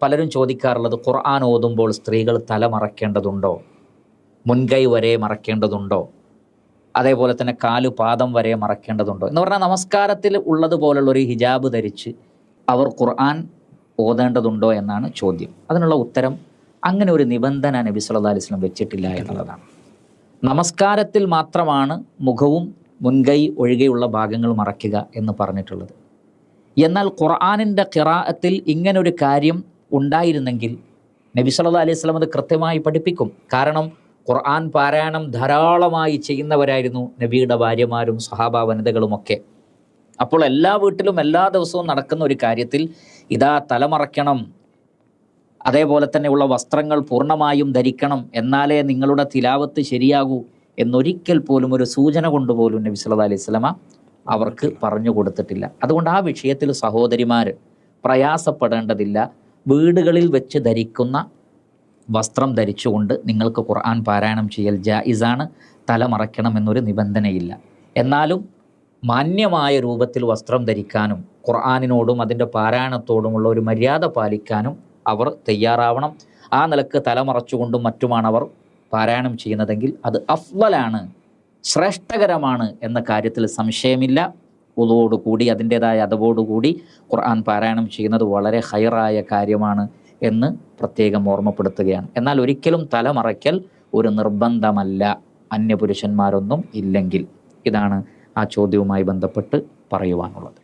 പലരും ചോദിക്കാറുള്ളത്, ഖുർആൻ ഓതുമ്പോൾ സ്ത്രീകൾ തല മറയ്ക്കേണ്ടതുണ്ടോ, മുൻകൈ വരെ മറയ്ക്കേണ്ടതുണ്ടോ, അതേപോലെ തന്നെ പാദം വരെ മറയ്ക്കേണ്ടതുണ്ടോ എന്ന് പറഞ്ഞാൽ നമസ്കാരത്തിൽ ഉള്ളതുപോലുള്ളൊരു ഹിജാബ് ധരിച്ച് അവർ ഖുർആൻ ഓതേണ്ടതുണ്ടോ എന്നാണ് ചോദ്യം. അതിനുള്ള ഉത്തരം, അങ്ങനെ ഒരു നിബന്ധന നബി സല്ലല്ലാഹു അലൈഹി വസല്ലം വെച്ചിട്ടില്ല എന്നുള്ളതാണ്. നമസ്കാരത്തിൽ മാത്രമാണ് മുഖവും മുൻകൈ ഒഴികെയുള്ള ഭാഗങ്ങൾ മറയ്ക്കുക എന്ന് പറഞ്ഞിട്ടുള്ളത്. എന്നാൽ ഖുർആനിൻ്റെ ഖിറാഅത്തിൽ ഇങ്ങനൊരു കാര്യം ഉണ്ടായിരുന്നെങ്കിൽ നബി സല്ലല്ലാഹു അലൈഹി വസല്ലം അത് കൃത്യമായി പഠിപ്പിക്കും. കാരണം ഖുർആൻ പാരായണം ധാരാളമായി ചെയ്യുന്നവരായിരുന്നു നബിയുടെ ഭാര്യമാരും സഹാബ വനിതകളുമൊക്കെ. അപ്പോൾ എല്ലാ വീട്ടിലും എല്ലാ ദിവസവും നടക്കുന്ന ഒരു കാര്യത്തിൽ ഇതാ തലമറയ്ക്കണം, അതേപോലെ തന്നെയുള്ള വസ്ത്രങ്ങൾ പൂർണ്ണമായും ധരിക്കണം, എന്നാലേ നിങ്ങളുടെ തിലാവത്ത് ശരിയാകൂ എന്നൊരിക്കൽ പോലും ഒരു സൂചന കൊണ്ടുപോലും നബി സല്ലല്ലാഹു അലൈഹി വസല്ലമ അവർക്ക് പറഞ്ഞു കൊടുത്തിട്ടില്ല. അതുകൊണ്ട് ആ വിഷയത്തിൽ സഹോദരിമാർ പ്രയാസപ്പെടേണ്ടതില്ല. വീടുകളിൽ വെച്ച് ധരിക്കുന്ന വസ്ത്രം ധരിച്ചുകൊണ്ട് നിങ്ങൾക്ക് ഖുർആൻ പാരായണം ചെയ്യൽ ജായിസാണ്. തലമറയ്ക്കണം എന്നൊരു നിബന്ധനയില്ല. എന്നാലും മാന്യമായ രൂപത്തിൽ വസ്ത്രം ധരിക്കാനും ഖുർആനിനോടും അതിൻ്റെ പാരായണത്തോടുമുള്ള ഒരു മര്യാദ പാലിക്കാനും അവർ തയ്യാറാവണം. ആ നിലക്ക് തലമറച്ചുകൊണ്ടും മറ്റുമാണ് അവർ പാരായണം ചെയ്യുന്നതെങ്കിൽ അത് അഫ്ളലാണ്, ശ്രേഷ്ഠകരമാണ് എന്ന കാര്യത്തിൽ സംശയമില്ല. ഉളുവോടുകൂടി അതിൻ്റേതായ അദബോടുകൂടി ഖുർആൻ പാരായണം ചെയ്യുന്നത് വളരെ ഹൈറായ കാര്യമാണ് എന്ന് പ്രത്യേകം ഓർമ്മപ്പെടുത്തുകയാണ്. എന്നാൽ ഒരിക്കലും തലമറയ്ക്കൽ ഒരു നിർബന്ധമല്ല, അന്യപുരുഷന്മാരൊന്നും ഇല്ലെങ്കിൽ. ഇതാണ് ആ ചോദ്യവുമായി ബന്ധപ്പെട്ട് പറയുവാനുള്ളത്.